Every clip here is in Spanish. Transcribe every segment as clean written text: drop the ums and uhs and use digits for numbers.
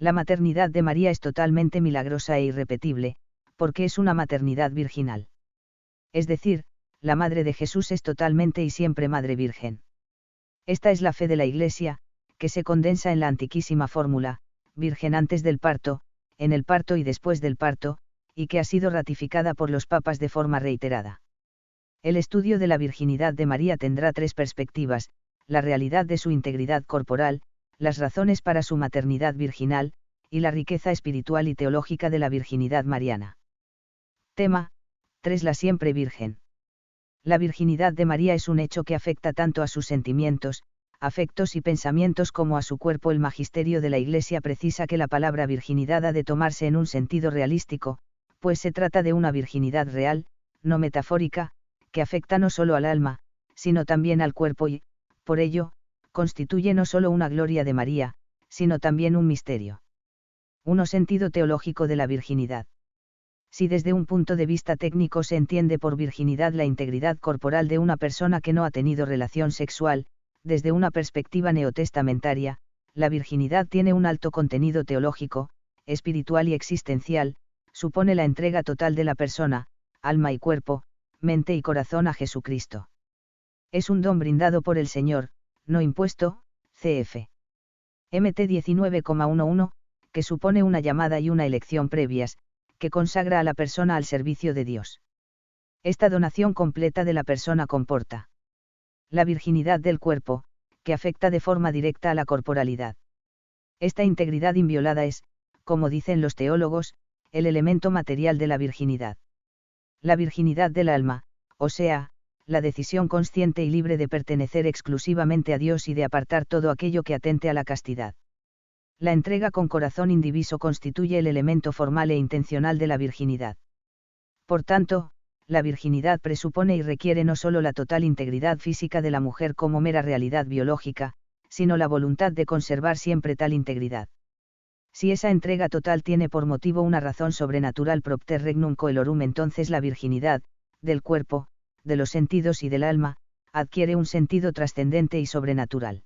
La maternidad de María es totalmente milagrosa e irrepetible, porque es una maternidad virginal. Es decir, la Madre de Jesús es totalmente y siempre Madre Virgen. Esta es la fe de la Iglesia, que se condensa en la antiquísima fórmula, Virgen antes del parto, en el parto y después del parto, y que ha sido ratificada por los papas de forma reiterada. El estudio de la virginidad de María tendrá tres perspectivas: la realidad de su integridad corporal, las razones para su maternidad virginal, y la riqueza espiritual y teológica de la virginidad mariana. Tema 3. La siempre Virgen. La virginidad de María es un hecho que afecta tanto a sus sentimientos, afectos y pensamientos como a su cuerpo. El magisterio de la Iglesia precisa que la palabra virginidad ha de tomarse en un sentido realístico, pues se trata de una virginidad real, no metafórica, que afecta no solo al alma, sino también al cuerpo y, por ello, constituye no solo una gloria de María, sino también un misterio. 1. Sentido teológico de la virginidad. Si desde un punto de vista técnico se entiende por virginidad la integridad corporal de una persona que no ha tenido relación sexual, desde una perspectiva neotestamentaria, la virginidad tiene un alto contenido teológico, espiritual y existencial, supone la entrega total de la persona, alma y cuerpo, mente y corazón a Jesucristo. Es un don brindado por el Señor, no impuesto, cf. Mt 19,11, que supone una llamada y una elección previas, que consagra a la persona al servicio de Dios. Esta donación completa de la persona comporta la virginidad del cuerpo, que afecta de forma directa a la corporalidad. Esta integridad inviolada es, como dicen los teólogos, el elemento material de la virginidad. La virginidad del alma, o sea, la decisión consciente y libre de pertenecer exclusivamente a Dios y de apartar todo aquello que atente a la castidad. La entrega con corazón indiviso constituye el elemento formal e intencional de la virginidad. Por tanto, la virginidad presupone y requiere no solo la total integridad física de la mujer como mera realidad biológica, sino la voluntad de conservar siempre tal integridad. Si esa entrega total tiene por motivo una razón sobrenatural propter regnum coelorum, entonces la virginidad, del cuerpo, de los sentidos y del alma, adquiere un sentido trascendente y sobrenatural.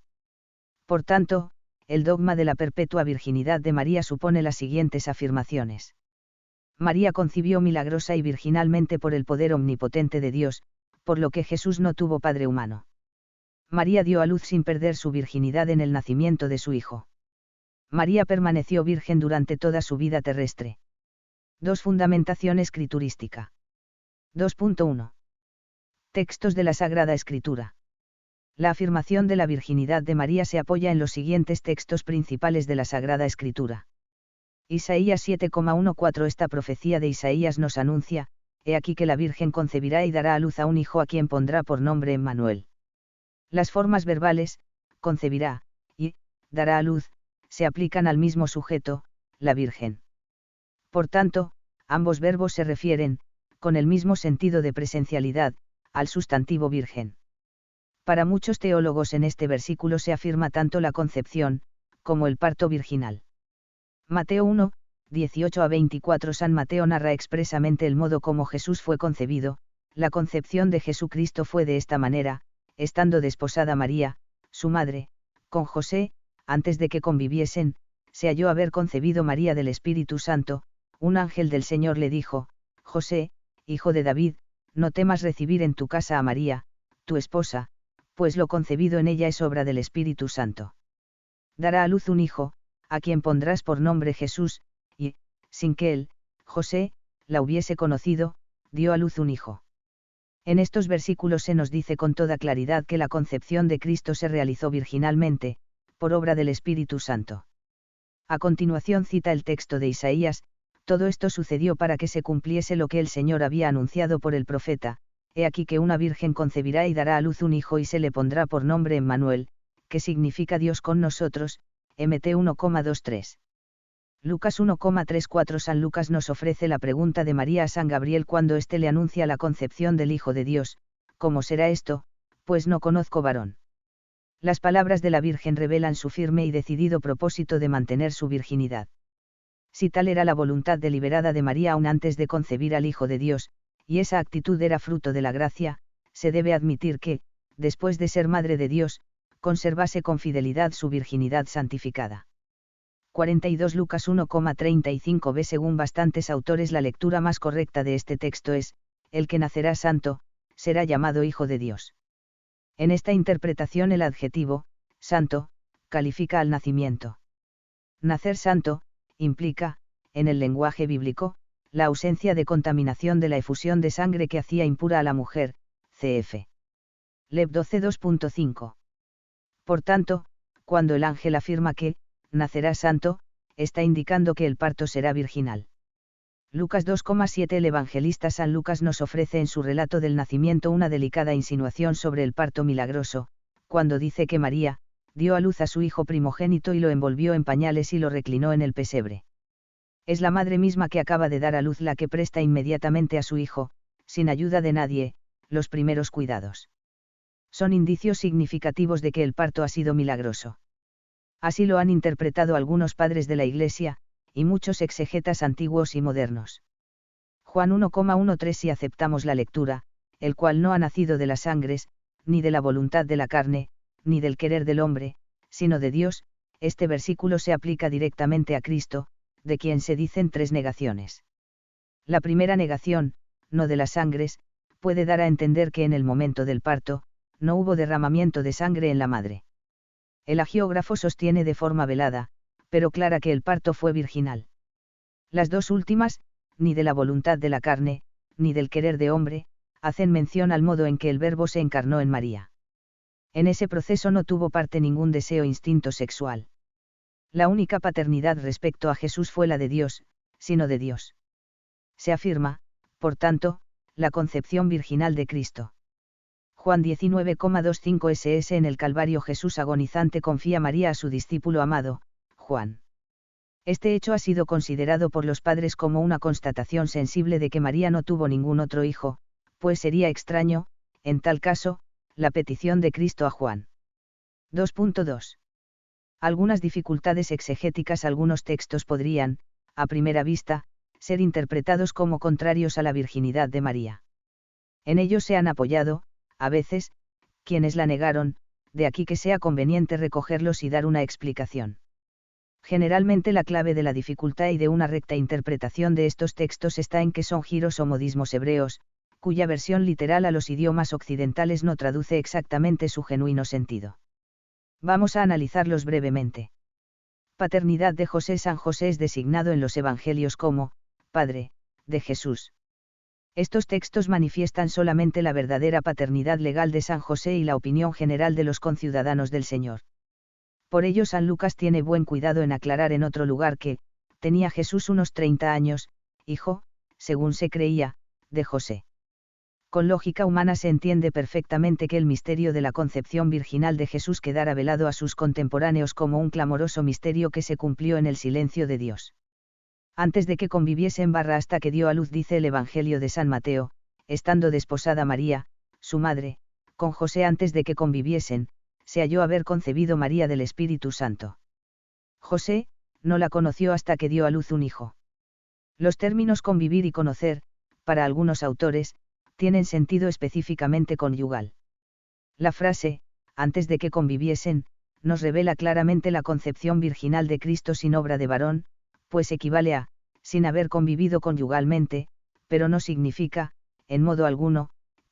Por tanto, el dogma de la perpetua virginidad de María supone las siguientes afirmaciones. María concibió milagrosa y virginalmente por el poder omnipotente de Dios, por lo que Jesús no tuvo padre humano. María dio a luz sin perder su virginidad en el nacimiento de su Hijo. María permaneció virgen durante toda su vida terrestre. 2. Fundamentación escriturística. 2.1. Textos de la Sagrada Escritura. La afirmación de la virginidad de María se apoya en los siguientes textos principales de la Sagrada Escritura. Isaías 7,14. Esta profecía de Isaías nos anuncia: he aquí que la Virgen concebirá y dará a luz a un hijo a quien pondrá por nombre Emmanuel. Las formas verbales, concebirá, y, dará a luz, se aplican al mismo sujeto, la Virgen. Por tanto, ambos verbos se refieren, con el mismo sentido de presencialidad, al sustantivo virgen. Para muchos teólogos en este versículo se afirma tanto la concepción, como el parto virginal. Mateo 1, 18-24. San Mateo narra expresamente el modo como Jesús fue concebido. La concepción de Jesucristo fue de esta manera: estando desposada María, su madre, con José, antes de que conviviesen, se halló haber concebido María del Espíritu Santo. Un ángel del Señor le dijo: José, hijo de David, no temas recibir en tu casa a María, tu esposa, pues lo concebido en ella es obra del Espíritu Santo. Dará a luz un hijo, a quien pondrás por nombre Jesús, y, sin que él, José, la hubiese conocido, dio a luz un hijo. En estos versículos se nos dice con toda claridad que la concepción de Cristo se realizó virginalmente, por obra del Espíritu Santo. A continuación cita el texto de Isaías: todo esto sucedió para que se cumpliese lo que el Señor había anunciado por el profeta: he aquí que una virgen concebirá y dará a luz un hijo y se le pondrá por nombre Emmanuel, que significa Dios con nosotros. Mt 1,23. Lucas 1,34. San Lucas nos ofrece la pregunta de María a San Gabriel cuando éste le anuncia la concepción del Hijo de Dios: ¿cómo será esto, pues no conozco varón? Las palabras de la Virgen revelan su firme y decidido propósito de mantener su virginidad. Si tal era la voluntad deliberada de María aún antes de concebir al Hijo de Dios, y esa actitud era fruto de la gracia, se debe admitir que, después de ser Madre de Dios, conservase con fidelidad su virginidad santificada. 42 Lucas 1,35b. Según bastantes autores, la lectura más correcta de este texto es: el que nacerá santo, será llamado Hijo de Dios. En esta interpretación el adjetivo, santo, califica al nacimiento. Nacer santo, implica, en el lenguaje bíblico, la ausencia de contaminación de la efusión de sangre que hacía impura a la mujer, cf. Lev 12:2.5. Por tanto, cuando el ángel afirma que, nacerá santo, está indicando que el parto será virginal. Lucas 2,7. El evangelista San Lucas nos ofrece en su relato del nacimiento una delicada insinuación sobre el parto milagroso, cuando dice que María, dio a luz a su hijo primogénito y lo envolvió en pañales y lo reclinó en el pesebre. Es la madre misma que acaba de dar a luz la que presta inmediatamente a su hijo, sin ayuda de nadie, los primeros cuidados. Son indicios significativos de que el parto ha sido milagroso. Así lo han interpretado algunos padres de la Iglesia, y muchos exegetas antiguos y modernos. Juan 1,13. Si aceptamos la lectura, el cual no ha nacido de las sangres, ni de la voluntad de la carne, ni del querer del hombre, sino de Dios, este versículo se aplica directamente a Cristo, de quien se dicen tres negaciones. La primera negación, no de las sangres, puede dar a entender que en el momento del parto, no hubo derramamiento de sangre en la madre. El hagiógrafo sostiene de forma velada, pero clara, que el parto fue virginal. Las dos últimas, ni de la voluntad de la carne, ni del querer de hombre, hacen mención al modo en que el Verbo se encarnó en María. En ese proceso no tuvo parte ningún deseo o instinto sexual. La única paternidad respecto a Jesús fue la de Dios, sino de Dios. Se afirma, por tanto, la concepción virginal de Cristo. Juan 19,25 ss. En el Calvario Jesús agonizante confía María a su discípulo amado, Juan. Este hecho ha sido considerado por los padres como una constatación sensible de que María no tuvo ningún otro hijo, pues sería extraño, en tal caso, la petición de Cristo a Juan. 2.2. Algunas dificultades exegéticas. Algunos textos podrían, a primera vista, ser interpretados como contrarios a la virginidad de María. En ellos se han apoyado, a veces, quienes la negaron, de aquí que sea conveniente recogerlos y dar una explicación. Generalmente la clave de la dificultad y de una recta interpretación de estos textos está en que son giros o modismos hebreos, cuya versión literal a los idiomas occidentales no traduce exactamente su genuino sentido. Vamos a analizarlos brevemente. Paternidad de José. San José es designado en los Evangelios como Padre de Jesús. Estos textos manifiestan solamente la verdadera paternidad legal de San José y la opinión general de los conciudadanos del Señor. Por ello San Lucas tiene buen cuidado en aclarar en otro lugar que, tenía Jesús unos 30 años, hijo, según se creía, de José. Con lógica humana se entiende perfectamente que el misterio de la concepción virginal de Jesús quedara velado a sus contemporáneos como un clamoroso misterio que se cumplió en el silencio de Dios. Antes de que conviviesen hasta que dio a luz, dice el Evangelio de San Mateo, estando desposada María, su madre, con José antes de que conviviesen, se halló haber concebido María del Espíritu Santo. José, no la conoció hasta que dio a luz un hijo. Los términos convivir y conocer, para algunos autores, tienen sentido específicamente conyugal. La frase, antes de que conviviesen, nos revela claramente la concepción virginal de Cristo sin obra de varón, pues equivale a, sin haber convivido conyugalmente, pero no significa, en modo alguno,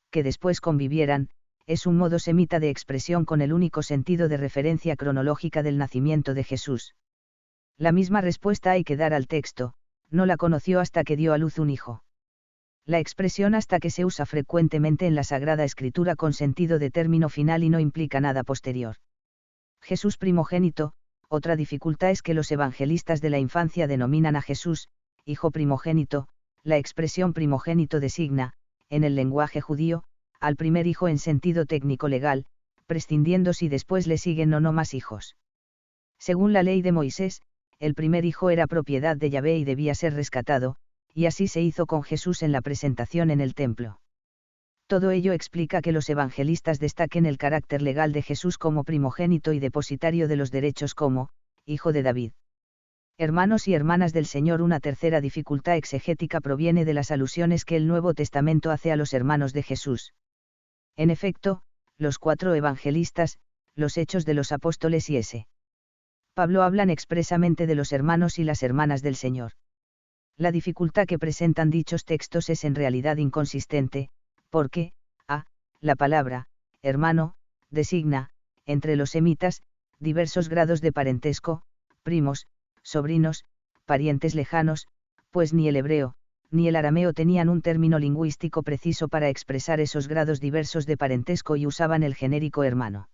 que después convivieran. Es un modo semita de expresión con el único sentido de referencia cronológica del nacimiento de Jesús. La misma respuesta hay que dar al texto, no la conoció hasta que dio a luz un hijo. La expresión hasta que se usa frecuentemente en la Sagrada Escritura con sentido de término final y no implica nada posterior. Jesús primogénito. Otra dificultad es que los evangelistas de la infancia denominan a Jesús, hijo primogénito. La expresión primogénito designa, en el lenguaje judío, al primer hijo en sentido técnico legal, prescindiendo si después le siguen o no más hijos. Según la ley de Moisés, el primer hijo era propiedad de Yahvé y debía ser rescatado, y así se hizo con Jesús en la presentación en el templo. Todo ello explica que los evangelistas destaquen el carácter legal de Jesús como primogénito y depositario de los derechos como hijo de David. Hermanos y hermanas del Señor, una tercera dificultad exegética proviene de las alusiones que el Nuevo Testamento hace a los hermanos de Jesús. En efecto, los 4 evangelistas, los Hechos de los Apóstoles y S. Pablo hablan expresamente de los hermanos y las hermanas del Señor. La dificultad que presentan dichos textos es en realidad inconsistente, porque, la palabra, hermano, designa, entre los semitas, diversos grados de parentesco, primos, sobrinos, parientes lejanos, pues ni el hebreo, ni el arameo tenían un término lingüístico preciso para expresar esos grados diversos de parentesco y usaban el genérico hermano.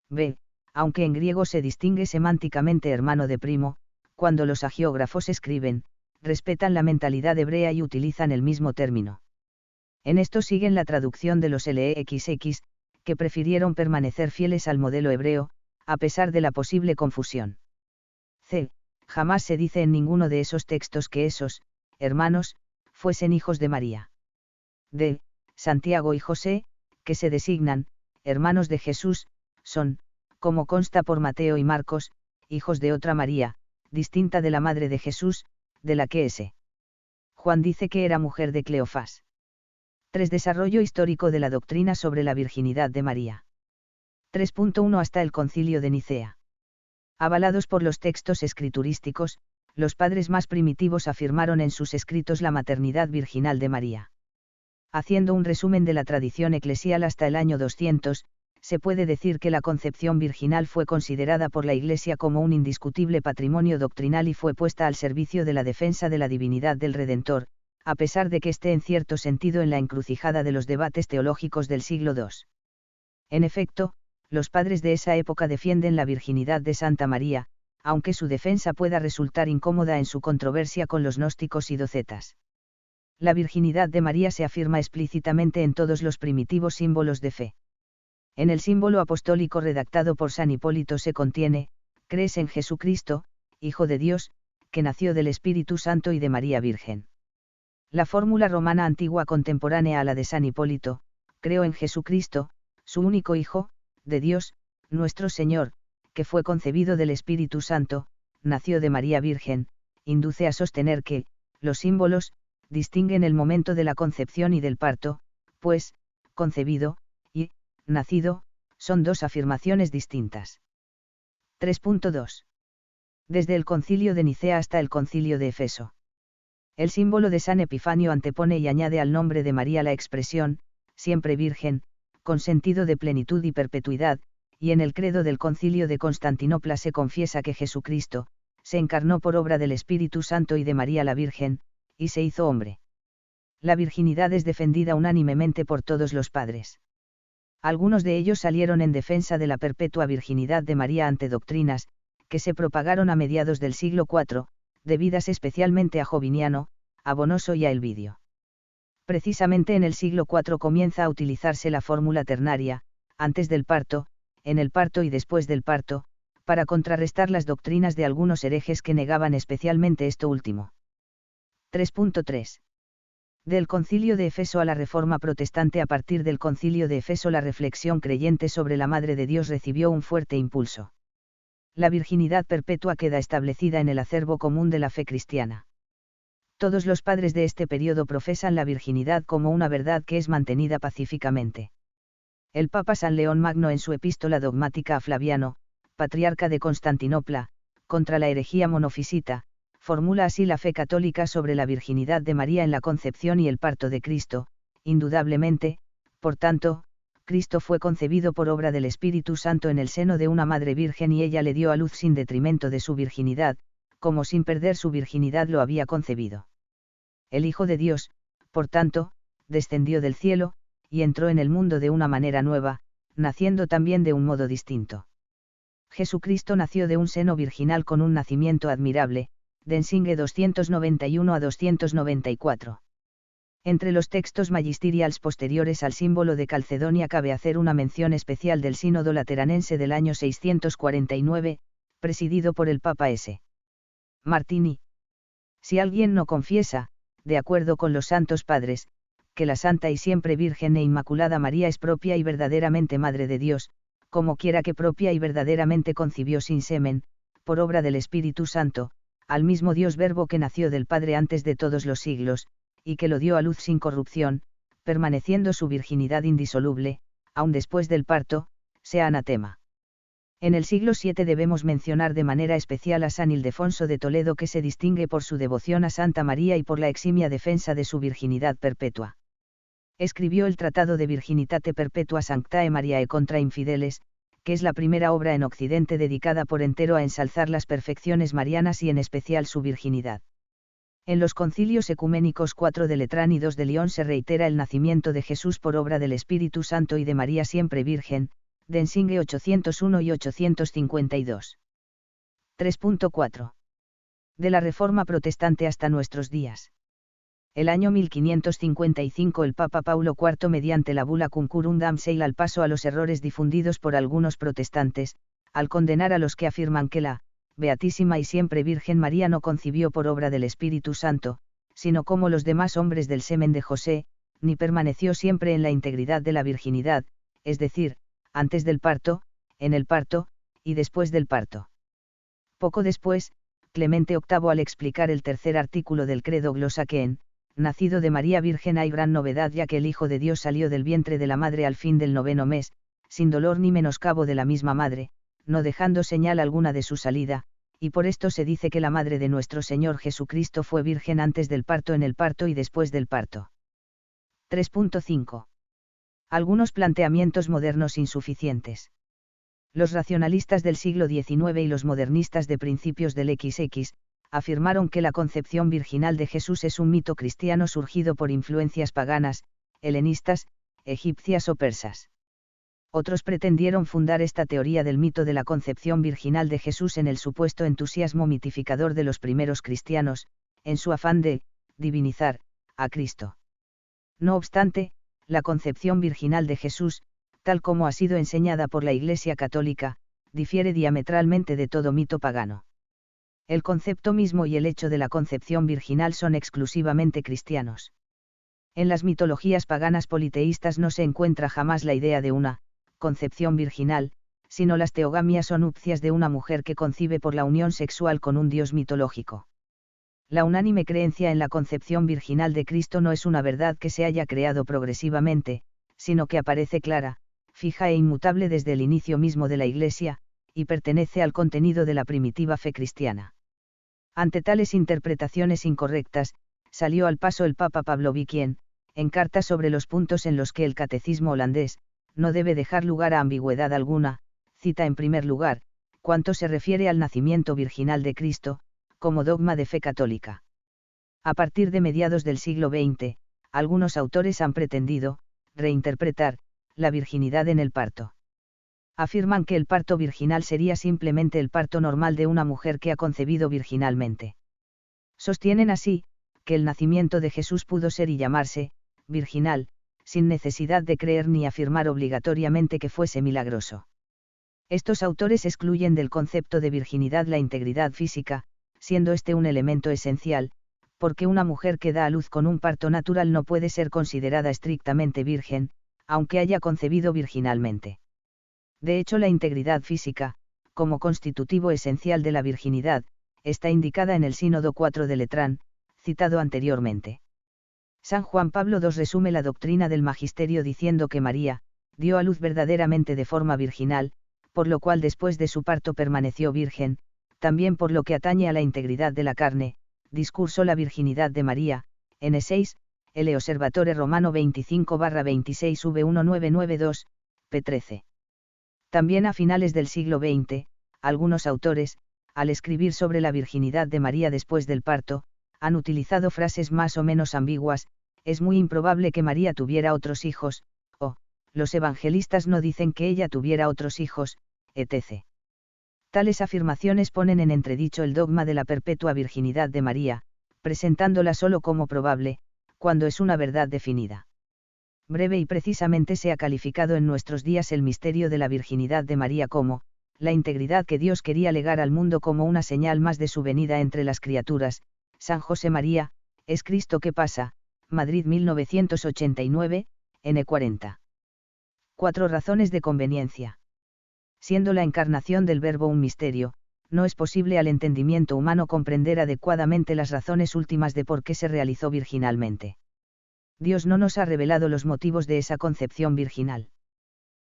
B. Aunque en griego se distingue semánticamente hermano de primo, cuando los hagiógrafos escriben, respetan la mentalidad hebrea y utilizan el mismo término. En esto siguen la traducción de los LXX, que prefirieron permanecer fieles al modelo hebreo, a pesar de la posible confusión. C. Jamás se dice en ninguno de esos textos que esos, hermanos, fuesen hijos de María. D. Santiago y José, que se designan, hermanos de Jesús, son, como consta por Mateo y Marcos, hijos de otra María, distinta de la madre de Jesús, de la que S. Juan dice que era mujer de Cleofás. 3. Desarrollo histórico de la doctrina sobre la virginidad de María. 3.1 Hasta el Concilio de Nicea. Avalados por los textos escriturísticos, los padres más primitivos afirmaron en sus escritos la maternidad virginal de María. Haciendo un resumen de la tradición eclesial hasta el año 200, se puede decir que la concepción virginal fue considerada por la Iglesia como un indiscutible patrimonio doctrinal y fue puesta al servicio de la defensa de la divinidad del Redentor, a pesar de que esté en cierto sentido en la encrucijada de los debates teológicos del siglo II. En efecto, los padres de esa época defienden la virginidad de Santa María, aunque su defensa pueda resultar incómoda en su controversia con los gnósticos y docetas. La virginidad de María se afirma explícitamente en todos los primitivos símbolos de fe. En el símbolo apostólico redactado por San Hipólito se contiene, crees en Jesucristo, Hijo de Dios, que nació del Espíritu Santo y de María Virgen. La fórmula romana antigua contemporánea a la de San Hipólito, creo en Jesucristo, su único Hijo, de Dios, nuestro Señor, que fue concebido del Espíritu Santo, nació de María Virgen, induce a sostener que, los símbolos, distinguen el momento de la concepción y del parto, pues, concebido, y, nacido, son dos afirmaciones distintas. 3.2. Desde el Concilio de Nicea hasta el Concilio de Efeso. El símbolo de San Epifanio antepone y añade al nombre de María la expresión, siempre Virgen, con sentido de plenitud y perpetuidad, y en el credo del Concilio de Constantinopla se confiesa que Jesucristo, se encarnó por obra del Espíritu Santo y de María la Virgen, y se hizo hombre. La virginidad es defendida unánimemente por todos los padres. Algunos de ellos salieron en defensa de la perpetua virginidad de María ante doctrinas, que se propagaron a mediados del siglo IV, debidas especialmente a Joviniano, a Bonoso y a Elvidio. Precisamente en el siglo IV comienza a utilizarse la fórmula ternaria, antes del parto, en el parto y después del parto, para contrarrestar las doctrinas de algunos herejes que negaban especialmente esto último. 3.3. Del Concilio de Efeso a la Reforma Protestante. A partir del Concilio de Efeso la reflexión creyente sobre la Madre de Dios recibió un fuerte impulso. La virginidad perpetua queda establecida en el acervo común de la fe cristiana. Todos los padres de este periodo profesan la virginidad como una verdad que es mantenida pacíficamente. El Papa San León Magno en su epístola dogmática a Flaviano, patriarca de Constantinopla, contra la herejía monofisita, formula así la fe católica sobre la virginidad de María en la concepción y el parto de Cristo. Indudablemente, por tanto, Cristo fue concebido por obra del Espíritu Santo en el seno de una madre virgen y ella le dio a luz sin detrimento de su virginidad, como sin perder su virginidad lo había concebido. El Hijo de Dios, por tanto, descendió del cielo, y entró en el mundo de una manera nueva, naciendo también de un modo distinto. Jesucristo nació de un seno virginal con un nacimiento admirable. Densinge 291 a 294. Entre los textos magisteriales posteriores al símbolo de Calcedonia cabe hacer una mención especial del Sínodo Lateranense del año 649, presidido por el Papa S. Martini. Si alguien no confiesa, de acuerdo con los santos padres, que la Santa y siempre Virgen e Inmaculada María es propia y verdaderamente Madre de Dios, como quiera que propia y verdaderamente concibió sin semen, por obra del Espíritu Santo, al mismo Dios Verbo que nació del Padre antes de todos los siglos, y que lo dio a luz sin corrupción, permaneciendo su virginidad indisoluble, aun después del parto, sea anatema. En el siglo VII debemos mencionar de manera especial a San Ildefonso de Toledo, que se distingue por su devoción a Santa María y por la eximia defensa de su virginidad perpetua. Escribió el Tratado de Virginitate Perpetua Sanctae Mariae contra Infideles, que es la primera obra en Occidente dedicada por entero a ensalzar las perfecciones marianas y en especial su virginidad. En los concilios ecuménicos 4 de Letrán y 2 de León se reitera el nacimiento de Jesús por obra del Espíritu Santo y de María siempre Virgen, Densinge 801 y 852. 3.4. De la Reforma Protestante hasta nuestros días. El año 1555 el Papa Paulo IV, mediante la bula Concurrum Damsel, al paso a los errores difundidos por algunos protestantes, al condenar a los que afirman que la Beatísima y siempre Virgen María no concibió por obra del Espíritu Santo, sino como los demás hombres del semen de José, ni permaneció siempre en la integridad de la virginidad, es decir, antes del parto, en el parto, y después del parto. Poco después, Clemente VIII, al explicar el tercer artículo del credo, glosa que en nacido de María Virgen hay gran novedad, ya que el Hijo de Dios salió del vientre de la madre al fin del 9º mes, sin dolor ni menoscabo de la misma madre, no dejando señal alguna de su salida, y por esto se dice que la madre de nuestro Señor Jesucristo fue virgen antes del parto, en el parto y después del parto. 3.5. Algunos planteamientos modernos insuficientes. Los racionalistas del siglo XIX y los modernistas de principios del XX, afirmaron que la concepción virginal de Jesús es un mito cristiano surgido por influencias paganas, helenistas, egipcias o persas. Otros pretendieron fundar esta teoría del mito de la concepción virginal de Jesús en el supuesto entusiasmo mitificador de los primeros cristianos, en su afán de divinizar a Cristo. No obstante, la concepción virginal de Jesús, tal como ha sido enseñada por la Iglesia Católica, difiere diametralmente de todo mito pagano. El concepto mismo y el hecho de la concepción virginal son exclusivamente cristianos. En las mitologías paganas politeístas no se encuentra jamás la idea de una concepción virginal, sino las teogamias o nupcias de una mujer que concibe por la unión sexual con un dios mitológico. La unánime creencia en la concepción virginal de Cristo no es una verdad que se haya creado progresivamente, sino que aparece clara, fija e inmutable desde el inicio mismo de la Iglesia, y pertenece al contenido de la primitiva fe cristiana. Ante tales interpretaciones incorrectas, salió al paso el Papa Pablo V, quien, en cartas sobre los puntos en los que el catecismo holandés no debe dejar lugar a ambigüedad alguna, cita en primer lugar, cuanto se refiere al nacimiento virginal de Cristo, como dogma de fe católica. A partir de mediados del siglo XX, algunos autores han pretendido reinterpretar la virginidad en el parto. Afirman que el parto virginal sería simplemente el parto normal de una mujer que ha concebido virginalmente. Sostienen así, que el nacimiento de Jesús pudo ser y llamarse virginal, sin necesidad de creer ni afirmar obligatoriamente que fuese milagroso. Estos autores excluyen del concepto de virginidad la integridad física, siendo este un elemento esencial, porque una mujer que da a luz con un parto natural no puede ser considerada estrictamente virgen, aunque haya concebido virginalmente. De hecho, la integridad física, como constitutivo esencial de la virginidad, está indicada en el Sínodo 4 de Letrán, citado anteriormente. San Juan Pablo II resume la doctrina del magisterio diciendo que María dio a luz verdaderamente de forma virginal, por lo cual después de su parto permaneció virgen, también por lo que atañe a la integridad de la carne, discurso La virginidad de María, N6, L. Osservatore Romano 25/26 V1992, p. 13. También a finales del siglo XX, algunos autores, al escribir sobre la virginidad de María después del parto, han utilizado frases más o menos ambiguas: es muy improbable que María tuviera otros hijos, o, los evangelistas no dicen que ella tuviera otros hijos, etc. Tales afirmaciones ponen en entredicho el dogma de la perpetua virginidad de María, presentándola solo como probable, cuando es una verdad definida. Breve y precisamente se ha calificado en nuestros días el misterio de la virginidad de María como la integridad que Dios quería legar al mundo como una señal más de su venida entre las criaturas. San José María, es Cristo que pasa, Madrid 1989, N40. 4 razones de conveniencia. Siendo la encarnación del Verbo un misterio, no es posible al entendimiento humano comprender adecuadamente las razones últimas de por qué se realizó virginalmente. Dios no nos ha revelado los motivos de esa concepción virginal.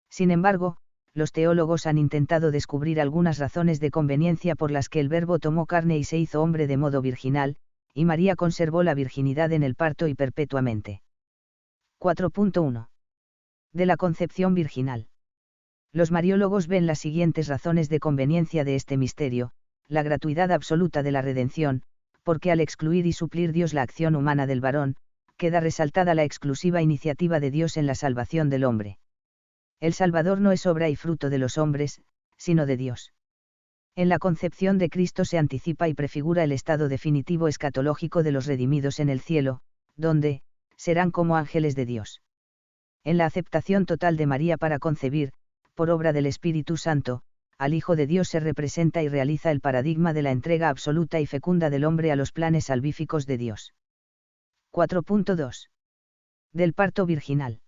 Sin embargo, los teólogos han intentado descubrir algunas razones de conveniencia por las que el Verbo tomó carne y se hizo hombre de modo virginal, y María conservó la virginidad en el parto y perpetuamente. 4.1. De la concepción virginal. Los mariólogos ven las siguientes razones de conveniencia de este misterio: la gratuidad absoluta de la redención, porque al excluir y suplir Dios la acción humana del varón, queda resaltada la exclusiva iniciativa de Dios en la salvación del hombre. El Salvador no es obra y fruto de los hombres, sino de Dios. En la concepción de Cristo se anticipa y prefigura el estado definitivo escatológico de los redimidos en el cielo, donde serán como ángeles de Dios. En la aceptación total de María para concebir, por obra del Espíritu Santo, al Hijo de Dios se representa y realiza el paradigma de la entrega absoluta y fecunda del hombre a los planes salvíficos de Dios. 4.2. Del parto virginal.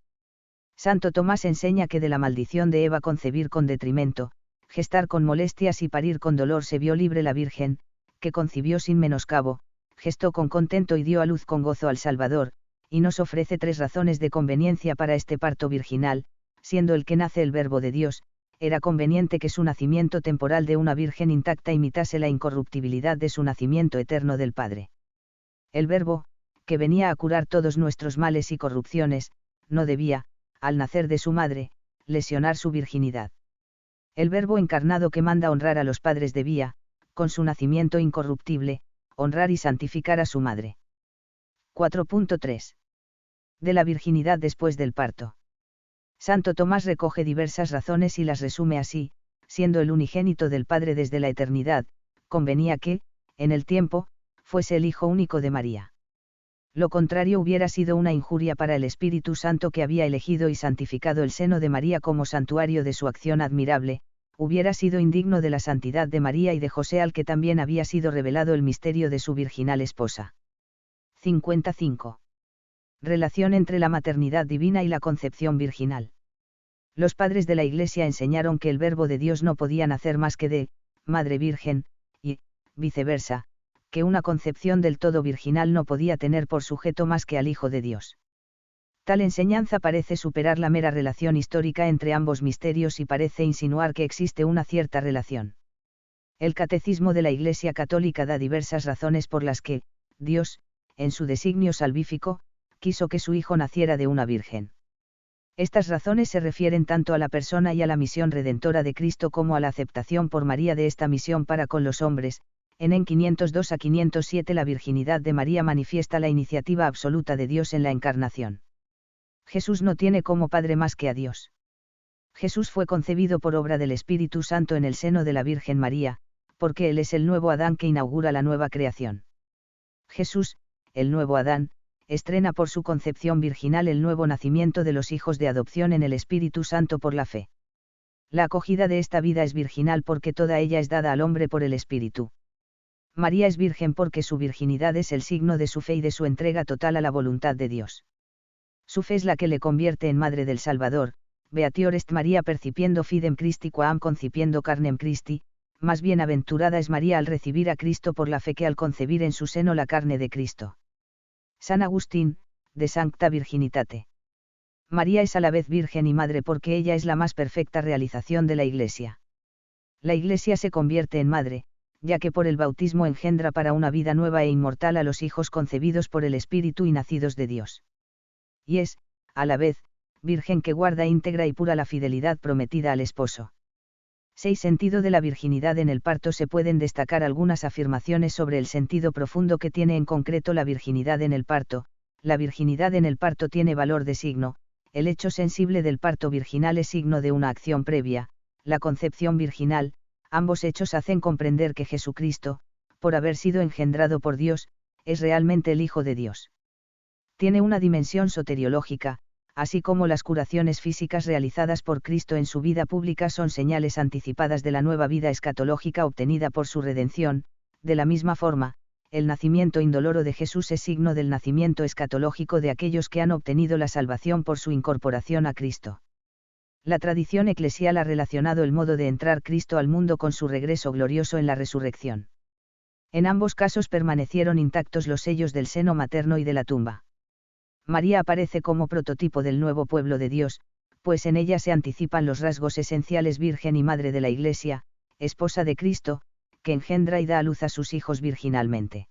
Santo Tomás enseña que de la maldición de Eva concebir con detrimento, gestar con molestias y parir con dolor se vio libre la Virgen, que concibió sin menoscabo, gestó con contento y dio a luz con gozo al Salvador, y nos ofrece 3 razones de conveniencia para este parto virginal, siendo el que nace el Verbo de Dios, era conveniente que su nacimiento temporal de una Virgen intacta imitase la incorruptibilidad de su nacimiento eterno del Padre. El Verbo, que venía a curar todos nuestros males y corrupciones, no debía, al nacer de su madre, lesionar su virginidad. El Verbo encarnado que manda honrar a los padres debía, con su nacimiento incorruptible, honrar y santificar a su madre. 4.3. De la virginidad después del parto. Santo Tomás recoge diversas razones y las resume así: siendo el unigénito del Padre desde la eternidad, convenía que, en el tiempo, fuese el Hijo único de María. Lo contrario hubiera sido una injuria para el Espíritu Santo que había elegido y santificado el seno de María como santuario de su acción admirable, hubiera sido indigno de la santidad de María y de José al que también había sido revelado el misterio de su virginal esposa. 55. Relación entre la maternidad divina y la concepción virginal. Los padres de la Iglesia enseñaron que el Verbo de Dios no podía nacer más que de Madre Virgen, y, viceversa, que una concepción del todo virginal no podía tener por sujeto más que al Hijo de Dios. Tal enseñanza parece superar la mera relación histórica entre ambos misterios y parece insinuar que existe una cierta relación. El Catecismo de la Iglesia Católica da diversas razones por las que, Dios, en su designio salvífico, quiso que su Hijo naciera de una virgen. Estas razones se refieren tanto a la persona y a la misión redentora de Cristo como a la aceptación por María de esta misión para con los hombres. En 502 a 507 la virginidad de María manifiesta la iniciativa absoluta de Dios en la encarnación. Jesús no tiene como padre más que a Dios. Jesús fue concebido por obra del Espíritu Santo en el seno de la Virgen María, porque Él es el nuevo Adán que inaugura la nueva creación. Jesús, el nuevo Adán, estrena por su concepción virginal el nuevo nacimiento de los hijos de adopción en el Espíritu Santo por la fe. La acogida de esta vida es virginal porque toda ella es dada al hombre por el Espíritu. María es virgen porque su virginidad es el signo de su fe y de su entrega total a la voluntad de Dios. Su fe es la que le convierte en madre del Salvador. Beatior est María percipiendo fidem Christi quam concipiendo carnem Christi, más bienaventurada es María al recibir a Cristo por la fe que al concebir en su seno la carne de Cristo. San Agustín, de Sancta Virginitate. María es a la vez virgen y madre porque ella es la más perfecta realización de la Iglesia. La Iglesia se convierte en madre, ya que por el bautismo engendra para una vida nueva e inmortal a los hijos concebidos por el Espíritu y nacidos de Dios. Y es, a la vez, virgen que guarda íntegra y pura la fidelidad prometida al esposo. 6. Sentido de la virginidad. En el parto se pueden destacar algunas afirmaciones sobre el sentido profundo que tiene en concreto la virginidad en el parto. La virginidad en el parto tiene valor de signo, el hecho sensible del parto virginal es signo de una acción previa, la concepción virginal. Ambos hechos hacen comprender que Jesucristo, por haber sido engendrado por Dios, es realmente el Hijo de Dios. Tiene una dimensión soteriológica, así como las curaciones físicas realizadas por Cristo en su vida pública son señales anticipadas de la nueva vida escatológica obtenida por su redención. De la misma forma, el nacimiento indoloro de Jesús es signo del nacimiento escatológico de aquellos que han obtenido la salvación por su incorporación a Cristo. La tradición eclesial ha relacionado el modo de entrar Cristo al mundo con su regreso glorioso en la resurrección. En ambos casos permanecieron intactos los sellos del seno materno y de la tumba. María aparece como prototipo del nuevo pueblo de Dios, pues en ella se anticipan los rasgos esenciales Virgen y Madre de la Iglesia, esposa de Cristo, que engendra y da a luz a sus hijos virginalmente.